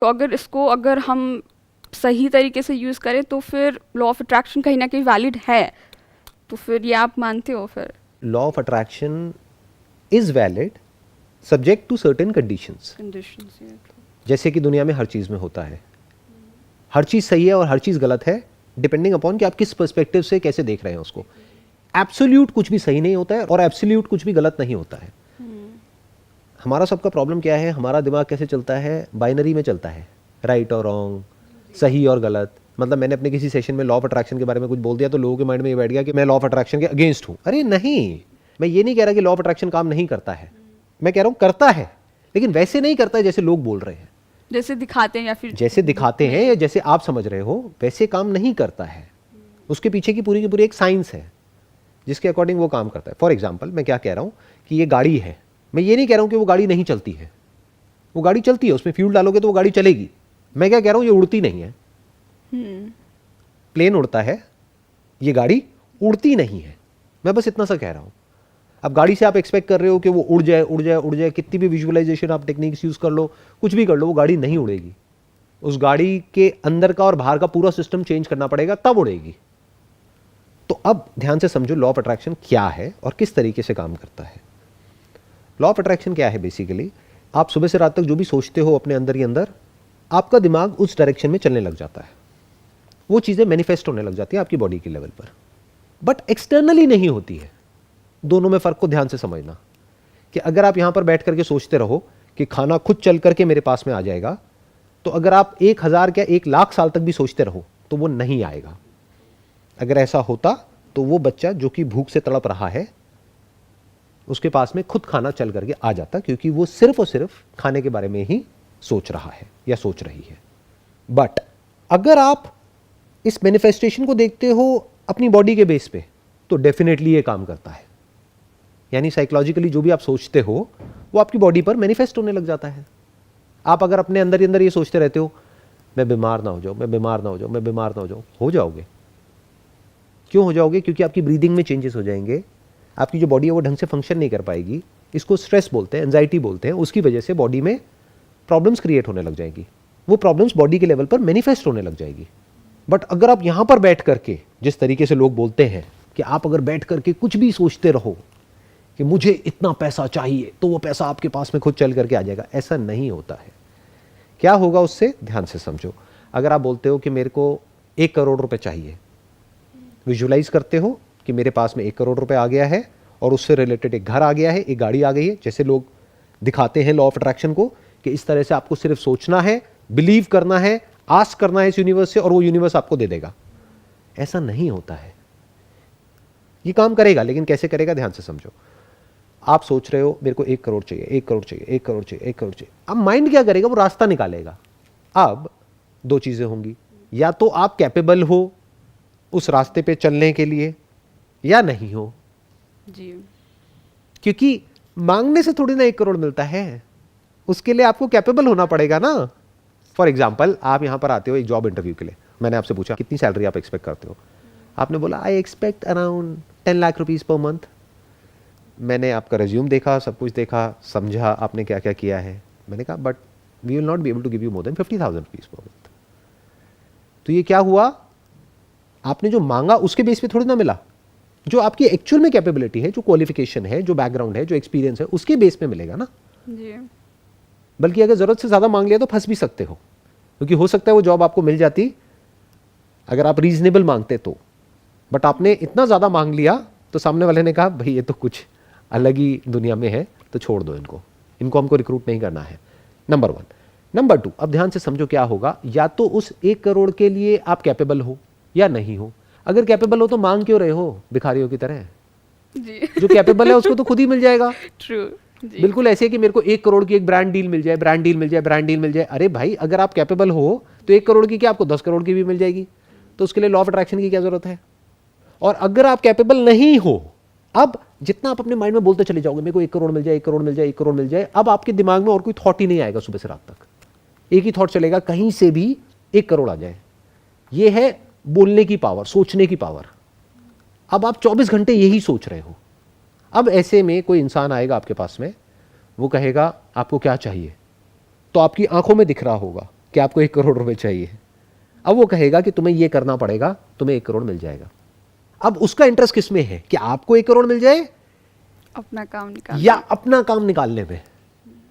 तो अगर हम सही तरीके से यूज़ करें तो फिर लॉ ऑफ अट्रैक्शन कहीं ना कहीं वैलिड है, तो फिर ये आप मानते हो फिर? Law of attraction is valid subject to certain conditions. Conditions. जैसे कि दुनिया में हर चीज़ में होता है, हर चीज़ सही है और हर चीज़ गलत है, डिपेंडिंग अपॉन कि आप किस पर्सपेक्टिव से कैसे देख रहे हैं उसको। एब्सोल्यूट कुछ भी सही नहीं होता है और एब्सोल्यूट कुछ भी गलत नहीं होता है। हमारा सबका प्रॉब्लम क्या है, हमारा दिमाग कैसे चलता है, बाइनरी में चलता है, राइट और रॉन्ग, सही और गलत। मतलब मैंने अपने किसी सेशन में लॉ ऑफ अट्रैक्शन के बारे में कुछ बोल दिया तो लोगों के माइंड में ये बैठ गया कि मैं लॉ ऑफ अट्रैक्शन के अगेंस्ट हूं। अरे नहीं, मैं ये नहीं कह रहा कि लॉ ऑफ अट्रैक्शन काम नहीं करता है, मैं कह रहा हूं करता है, लेकिन वैसे नहीं करता है जैसे लोग बोल रहे हैं, जैसे दिखाते हैं या फिर जैसे दिखाते हैं या जैसे आप समझ रहे हो वैसे काम नहीं करता है। उसके पीछे की पूरी एक साइंस है जिसके अकॉर्डिंग वो काम करता है। फॉर एग्जाम्पल मैं क्या कह रहा हूँ कि ये गाड़ी है, मैं ये नहीं कह रहा हूँ कि वो गाड़ी नहीं चलती है, वो गाड़ी चलती है, उसमें फ्यूल डालोगे तो वो गाड़ी चलेगी। मैं क्या कह रहा हूँ, ये उड़ती नहीं है। प्लेन उड़ता है, ये गाड़ी उड़ती नहीं है। मैं बस इतना सा कह रहा हूँ। अब गाड़ी से आप एक्सपेक्ट कर रहे हो कि वो उड़ जाए उड़ जाए उड़ जाए, कितनी भी विजुअलाइजेशन आप टेक्निक्स यूज कर लो, कुछ भी कर लो, वो गाड़ी नहीं उड़ेगी। उस गाड़ी के अंदर का और बाहर का पूरा सिस्टम चेंज करना पड़ेगा तब उड़ेगी। तो अब ध्यान से समझो लॉ ऑफ अट्रैक्शन क्या है और किस तरीके से काम करता है। लॉ ऑफ अट्रैक्शन क्या है, बेसिकली आप सुबह से रात तक जो भी सोचते हो अपने अंदर ही अंदर, आपका दिमाग उस डायरेक्शन में चलने लग जाता है, वो चीज़ें मैनिफेस्ट होने लग जाती है आपकी बॉडी के लेवल पर, बट एक्सटर्नली नहीं होती है। दोनों में फ़र्क को ध्यान से समझना कि अगर आप यहां पर बैठ करके सोचते रहो कि खाना खुद चल करके मेरे पास में आ जाएगा, तो अगर आप 1000 या 1,00,000 साल तक भी सोचते रहो तो वो नहीं आएगा। अगर ऐसा होता तो वो बच्चा जो कि भूख से तड़प रहा है, उसके पास में खुद खाना चल करके आ जाता, क्योंकि वो सिर्फ और सिर्फ खाने के बारे में ही सोच रहा है या सोच रही है। बट अगर आप इस मैनिफेस्टेशन को देखते हो अपनी बॉडी के बेस पे, तो डेफिनेटली ये काम करता है। यानी साइकोलॉजिकली जो भी आप सोचते हो वो आपकी बॉडी पर मैनिफेस्ट होने लग जाता है। आप अगर अपने अंदर ही अंदर ये सोचते रहते हो मैं बीमार ना हो जाऊं, मैं बीमार ना हो जाऊं, मैं बीमार ना हो जाओगे। क्यों हो जाओगे? क्योंकि आपकी ब्रीदिंग में चेंजेस हो जाएंगे, आपकी जो बॉडी है वो ढंग से फंक्शन नहीं कर पाएगी। इसको स्ट्रेस बोलते हैं, एंजाइटी बोलते हैं। उसकी वजह से बॉडी में प्रॉब्लम्स क्रिएट होने लग जाएगी, वो प्रॉब्लम्स बॉडी के लेवल पर मैनिफेस्ट होने लग जाएगी। बट अगर आप यहां पर बैठ करके, जिस तरीके से लोग बोलते हैं कि आप अगर बैठ करके कुछ भी सोचते रहो कि मुझे इतना पैसा चाहिए, तो वो पैसा आपके पास में खुद चल करके आ जाएगा, ऐसा नहीं होता है। क्या होगा उससे, ध्यान से समझो। अगर आप बोलते हो कि मेरे को 1 करोड़ रुपए चाहिए, विजुलाइज करते हो कि मेरे पास में 1 करोड़ रुपए आ गया है और उससे रिलेटेड एक घर आ गया है, एक गाड़ी आ गई है, जैसे लोग दिखाते हैं लॉ ऑफ अट्रैक्शन को कि इस तरह से आपको सिर्फ सोचना है, बिलीव करना है, आस्क करना है इस यूनिवर्स से और वो यूनिवर्स आपको दे देगा। ऐसा नहीं होता है। ये काम करेगा, लेकिन कैसे करेगा, ध्यान से समझो। आप सोच रहे हो मेरे को 1 करोड़ चाहिए, 1 करोड़ चाहिए, 1 करोड़ चाहिए, 1 करोड़ चाहिए। अब माइंड क्या करेगा, वो रास्ता निकालेगा। अब 2 चीजें होंगी, या तो आप कैपेबल हो उस रास्ते पे चलने के लिए या नहीं हो जी। क्योंकि मांगने से थोड़ी ना 1 करोड़ मिलता है, उसके लिए आपको कैपेबल होना पड़ेगा ना। फॉर एग्जाम्पल, आप यहां पर आते हो एक जॉब इंटरव्यू के लिए, मैंने आपसे पूछा कितनी सैलरी आप एक्सपेक्ट करते हो, आपने बोला I expect around 10 lakh rupees per month. मैंने आपका रिज्यूम देखा, सब कुछ देखा, समझा आपने क्या क्या किया है। मैंने कहा but we will not be able to give you more than 50,000 rupees per month. तो ये क्या हुआ, आपने जो मांगा उसके बेस पे थोड़ी ना मिला, जो आपकी एक्चुअल में कैपेबिलिटी है, जो क्वालिफिकेशन है, जो बैकग्राउंड है, जो एक्सपीरियंस है, उसके बेस पे मिलेगा ना। जी। बल्कि अगर जरूरत से ज्यादा मांग लिया तो फंस भी सकते हो, क्योंकि हो सकता है वो जॉब आपको मिल जाती अगर आप रीजनेबल मांगते तो, बट आपने इतना ज्यादा मांग लिया तो सामने वाले ने कहा भाई ये तो कुछ अलग ही दुनिया में है, तो छोड़ दो इनको, इनको हमको रिक्रूट नहीं करना है। नंबर 1। नंबर 2, अब ध्यान से समझो क्या होगा, या तो उस 1 करोड़ के लिए आप कैपेबल हो या नहीं हो। अगर कैपेबल हो तो मांग क्यों रहे हो भिखारियों की तरह? जी। जो कैपेबल है उसको तो खुद ही मिल जाएगा। ट्रू। जी। बिल्कुल ऐसे कि मेरे को 1 करोड़ की एक ब्रांड डील मिल जाए, ब्रांड डील मिल जाए, ब्रांड डील मिल जाए। अरे भाई, अगर आप कैपेबल हो तो 1 करोड़ की क्या आपको 10 करोड़ की भी मिल जाएगी, तो उसके लिए लॉ ऑफ अट्रैक्शन की क्या जरूरत है? और अगर आप कैपेबल नहीं हो, अब जितना आप अपने माइंड में बोलते चले जाओगे मेरे को 1 करोड़ मिल जाए, 1 करोड़ मिल जाए, 1 करोड़ मिल जाए, अब आपके दिमाग में और कोई थॉट ही नहीं आएगा। सुबह से रात तक एक ही थॉट चलेगा, कहीं से भी 1 करोड़ आ जाए। यह है बोलने की पावर, सोचने की पावर। अब आप 24 घंटे यही सोच रहे हो। अब ऐसे में कोई इंसान आएगा आपके पास में, वो कहेगा आपको क्या चाहिए, तो आपकी आंखों में दिख रहा होगा कि आपको 1 करोड़ रुपए चाहिए। अब वो कहेगा कि तुम्हें ये करना पड़ेगा, तुम्हें 1 करोड़ मिल जाएगा। अब उसका इंटरेस्ट किस में है कि आपको 1 करोड़ मिल जाए अपना काम निकाल या अपना काम निकालने में।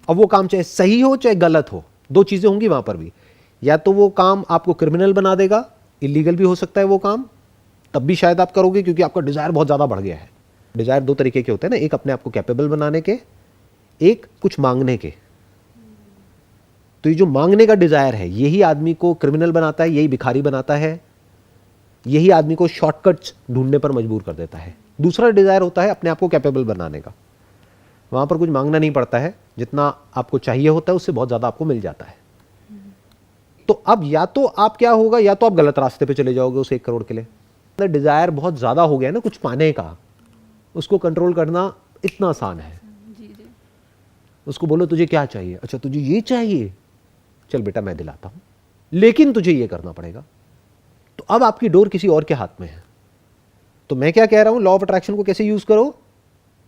अब वो काम चाहे सही हो चाहे गलत हो, 2 चीजें होंगी वहां पर भी। या तो वो काम आपको क्रिमिनल बना देगा, इलीगल भी हो सकता है वो काम, तब भी शायद आप करोगे क्योंकि आपका डिजायर बहुत ज्यादा बढ़ गया है। डिजायर 2 तरीके के होते हैं ना, एक अपने आप को कैपेबल बनाने के, एक कुछ मांगने के। तो ये जो मांगने का डिजायर है यही आदमी को क्रिमिनल बनाता है, यही भिखारी बनाता है, यही आदमी को शॉर्टकट्स ढूंढने पर मजबूर कर देता है। दूसरा डिजायर होता है अपने आप को कैपेबल बनाने का, वहां पर कुछ मांगना नहीं पड़ता है, जितना आपको चाहिए होता है उससे बहुत ज्यादा आपको मिल जाता है। तो अब या तो आप क्या होगा, या तो आप गलत रास्ते पे चले जाओगे उस 1 करोड़ के लिए। डिजायर बहुत ज्यादा हो गया ना कुछ पाने का, उसको कंट्रोल करना इतना आसान है। जी जी। उसको बोलो तुझे क्या चाहिए, अच्छा तुझे ये चाहिए, चल बेटा मैं दिलाता हूं, लेकिन तुझे ये करना पड़ेगा। तो अब आपकी डोर किसी और के हाथ में है। तो मैं क्या कह रहा हूं, लॉ ऑफ अट्रैक्शन को कैसे यूज करो।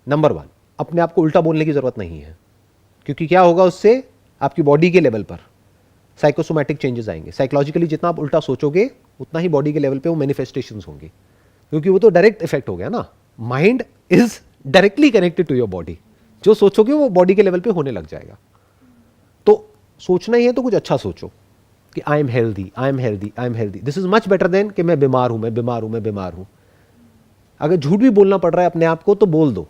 नंबर 1, अपने आप को उल्टा बोलने की जरूरत नहीं है, क्योंकि क्या होगा उससे आपकी बॉडी के लेवल पर साइकोसोमैटिक चेंजेस आएंगे। साइकोलॉजिकली जितना आप उल्टा सोचोगे उतना ही बॉडी के लेवल पे वो मैनिफेस्टेशंस होंगे, क्योंकि वो तो डायरेक्ट इफेक्ट हो गया ना। Mind is directly connected to your body. जो सोचोगे वो बॉडी के लेवल पे होने लग जाएगा। तो सोचना ही है तो कुछ अच्छा सोचो कि I am healthy, I am healthy, I am healthy. This is much better than कि मैं बीमार हूं, मैं बीमार हूं, मैं बीमार हूं। अगर झूठ भी बोलना पड़ रहा है अपने आप को तो बोल दो,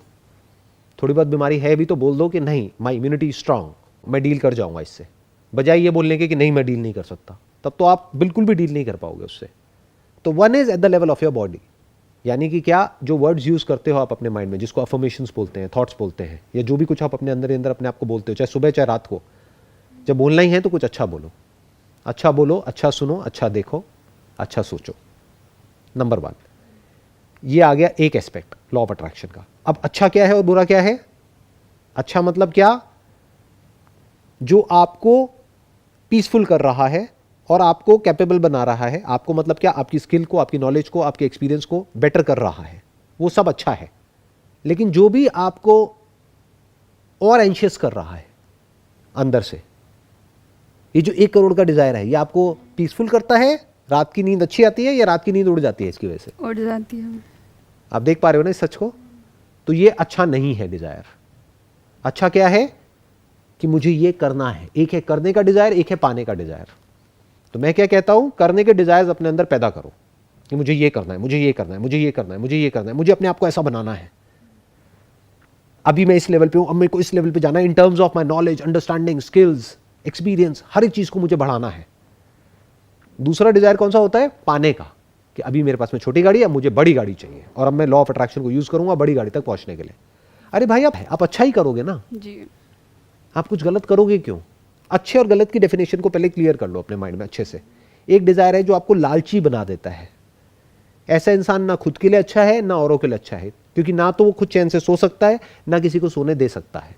थोड़ी बहुत बीमारी है भी तो बोल दो कि नहीं, माई इम्यूनिटी स्ट्रांग, मैं डील कर जाऊंगा इससे, बजाय ये बोलने के कि नहीं मैं डील नहीं कर सकता। तब तो आप बिल्कुल भी डील नहीं कर पाओगे उससे। तो 1 is at the level of your body, यानी कि क्या जो वर्ड्स यूज करते हो आप अपने माइंड में, जिसको अफर्मेशंस बोलते हैं, थॉट्स बोलते हैं, या जो भी कुछ आप अपने अंदर अंदर अपने आप को बोलते हो, चाहे सुबह चाहे रात को, जब बोलना ही है तो कुछ अच्छा बोलो, अच्छा बोलो, अच्छा सुनो, अच्छा देखो, अच्छा सोचो। नंबर 1, ये आ गया एक एस्पेक्ट लॉ ऑफ अट्रैक्शन का। अब अच्छा क्या है और बुरा क्या है। अच्छा मतलब क्या, जो आपको पीसफुल कर रहा है और आपको कैपेबल बना रहा है। आपको मतलब क्या, आपकी स्किल को, आपकी नॉलेज को, आपके एक्सपीरियंस को बेटर कर रहा है, वो सब अच्छा है। लेकिन जो भी आपको और एंशियस कर रहा है अंदर से, ये जो 1 करोड़ का डिजायर है, ये आपको पीसफुल करता है, रात की नींद अच्छी आती है या रात की नींद उड़ जाती है इसकी वजह से। उड़ जाती है। आप देख पा रहे हो ना इस सच को। तो ये अच्छा नहीं है डिजायर। अच्छा क्या है कि मुझे ये करना है। एक है करने का डिजायर, एक है पाने का डिजायर। तो मैं क्या कहता हूं, करने के डिजायर्स अपने अंदर पैदा करो कि मुझे ये करना है, मुझे ये करना है, मुझे ये करना है, मुझे ये करना है, मुझे अपने आप को ऐसा बनाना है। अभी मैं इस लेवल पे हूं, अब मेरे को इस लेवल पे जाना है in terms of my knowledge, understanding, skills, experience, हर एक चीज को मुझे बढ़ाना है। दूसरा डिजायर कौन सा होता है, पाने का, कि अभी मेरे पास में छोटी गाड़ी है, मुझे बड़ी गाड़ी चाहिए और अब मैं लॉ ऑफ अट्रैक्शन को यूज करूंगा बड़ी गाड़ी तक पहुंचने के लिए। अरे भाई आप अच्छा ही करोगे ना जी। आप कुछ गलत करोगे क्यों। अच्छे और गलत की डेफिनेशन को पहले क्लियर कर लो अपने माइंड में अच्छे से। एक डिजायर है जो आपको लालची बना देता है। ऐसा इंसान ना खुद के लिए अच्छा है ना औरों के लिए अच्छा है, क्योंकि ना तो वो खुद चैन से सो सकता है ना किसी को सोने दे सकता है।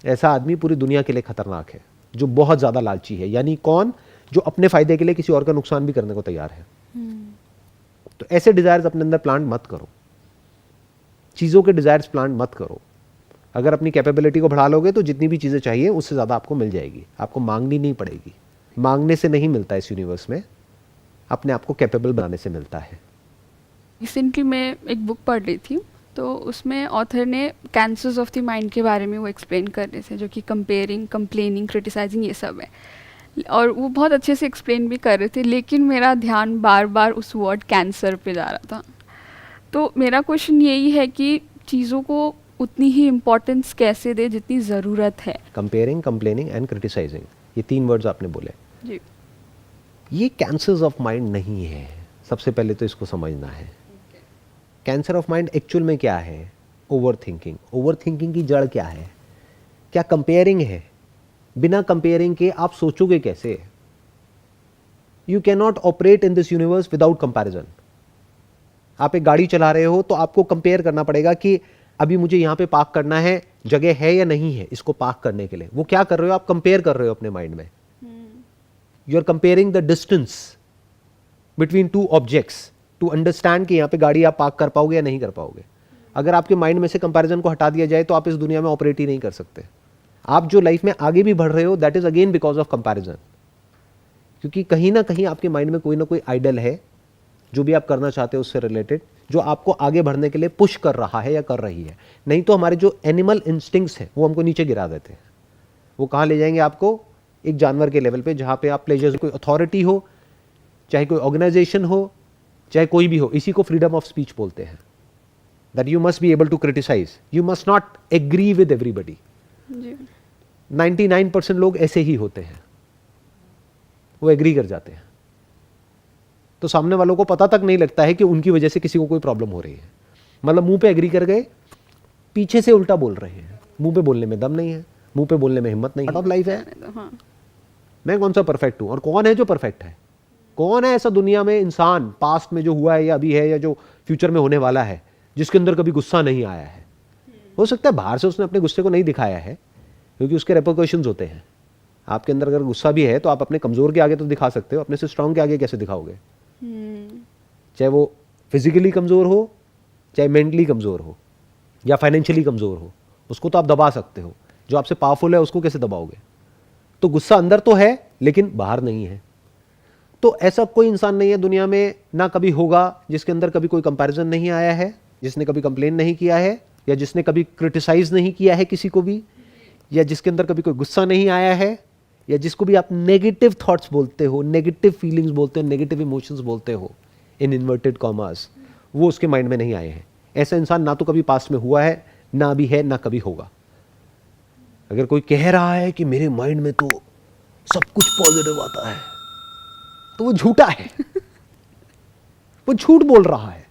ऐसा आदमी पूरी दुनिया के लिए खतरनाक है, जो बहुत ज्यादा लालची है। यानी कौन, जो अपने फायदे के लिए किसी और का नुकसान भी करने को तैयार है। तो ऐसे डिजायर्स अपने अंदर प्लांट मत करो, चीजों के डिजायर्स प्लांट मत करो। अगर अपनी कैपेबिलिटी को बढ़ा लोगे तो जितनी भी चीजें चाहिए उससे ज्यादा आपको मिल जाएगी, आपको मांगनी नहीं पड़ेगी। मांगने से नहीं मिलता इस यूनिवर्स में, अपने आप को कैपेबल बनाने से मिलता है। रिसेंटली मैं एक बुक पढ़ रही थी, तो उसमें ऑथर ने कैंसर्स ऑफ द माइंड के बारे में वो एक्सप्लेन कर रहे थे, जो कि कंपेयरिंग, कंप्लेनिंग, क्रिटिसाइजिंग, ये सब है। और वो बहुत अच्छे से एक्सप्लेन भी कर रहे थे, लेकिन मेरा ध्यान बार बार उस वर्ड कैंसर पे जा रहा था। तो मेरा क्वेश्चन यही है कि चीज़ों को उतनी ही इम्पोर्टेंस कैसे दे जितनी ज़रूरत है। कंपेयरिंग, कंप्लेनिंग एंड क्रिटिसाइजिंग, ये 3 वर्ड्स आपने बोले। जी। ये कैंसर्स ऑफ माइंड नहीं है, सबसे पहले तो इसको समझना है। कैंसर ऑफ माइंड एक्चुअल में क्या है, ओवर थिंकिंग। ओवर थिंकिंग की जड़ क्या है, क्या कंपेयरिंग है। बिना कंपेयरिंग के आप सोचोगे कैसे। You can not operate in this universe without comparison. आप एक गाड़ी चला रहे हो तो आपको कंपेयर करना पड़ेगा कि अभी मुझे यहां पे पार्क करना है, जगह है या नहीं है इसको पार्क करने के लिए। वो क्या कर रहे हो, आप कंपेयर कर रहे हो अपने माइंड में। You are comparing the distance between 2 objects to understand कि यहाँ पे गाड़ी आप पार्क कर पाओगे या नहीं कर पाओगे। अगर आपके माइंड में से कंपैरिजन को हटा दिया जाए तो आप इस दुनिया में ऑपरेट ही नहीं कर सकते। आप जो लाइफ में आगे भी बढ़ रहे हो, that is again because of comparison. क्योंकि कहीं ना कहीं आपके माइंड में कोई ना कोई आइडल है जो भी आप करना चाहते हो उससे रिलेटेड, जो आपको आगे बढ़ने के लिए पुश कर रहा है या कर रही है। नहीं तो हमारे जो एनिमल इंस्टिंक्ट्स हैं वो हमको नीचे गिरा देते हैं। वो कहाँ ले जाएंगे आपको? एक जानवर के लेवल पे, जहाँ पे आप प्लेजर्स, कोई अथॉरिटी हो, चाहे कोई ऑर्गेनाइजेशन हो, चाहे कोई भी हो, इसी को फ्रीडम ऑफ स्पीच बोलते हैं। That you must be able to criticise, you must not agree with everybody. 99% लोग ऐसे ही होते हैं, वो एग्री कर जाते हैं, तो सामने वालों को पता तक नहीं लगता है कि उनकी वजह से किसी को कोई प्रॉब्लम हो रही है। मतलब मुंह पे एग्री कर गए, पीछे से उल्टा बोल रहे हैं। मुंह पे बोलने में दम नहीं है, मुंह पे बोलने में हिम्मत नहीं है। लाइफ है। हाँ। मैं कौन सा परफेक्ट हूं? और कौन है जो परफेक्ट है? कौन है ऐसा दुनिया में इंसान, पास्ट में जो हुआ है या अभी है या जो फ्यूचर में होने वाला है, जिसके अंदर कभी गुस्सा नहीं आया है? हो सकता है बाहर से उसने अपने गुस्से को नहीं दिखाया है, क्योंकि उसके रेपरकशंस होते हैं। आपके अंदर अगर गुस्सा भी है तो आप अपने कमजोर के आगे तो दिखा सकते हो, अपने से स्ट्रांग के आगे कैसे दिखाओगे? चाहे वो फिजिकली कमजोर हो, चाहे मेंटली कमजोर हो, या फाइनेंशियली कमजोर हो, उसको तो आप दबा सकते हो। जो आपसे पावरफुल है उसको कैसे दबाओगे? तो गुस्सा अंदर तो है लेकिन बाहर नहीं है। तो ऐसा कोई इंसान नहीं है दुनिया में, ना कभी होगा, जिसके अंदर कभी कोई कंपैरिजन नहीं आया है, जिसने कभी कंप्लेन नहीं किया है, या जिसने कभी क्रिटिसाइज नहीं किया है किसी को भी, या जिसके अंदर कभी कोई गुस्सा नहीं आया है, या जिसको भी आप नेगेटिव थॉट्स बोलते हो, नेगेटिव फीलिंग्स बोलते हो, नेगेटिव इमोशंस बोलते हो इन इन्वर्टेड कॉमास, वो उसके माइंड में नहीं आए हैं। ऐसा इंसान ना तो कभी पास्ट में हुआ है, ना अभी है, ना कभी होगा। अगर कोई कह रहा है कि मेरे माइंड में तो सब कुछ पॉजिटिव आता है, तो वो झूठा है। वो झूठ बोल रहा है।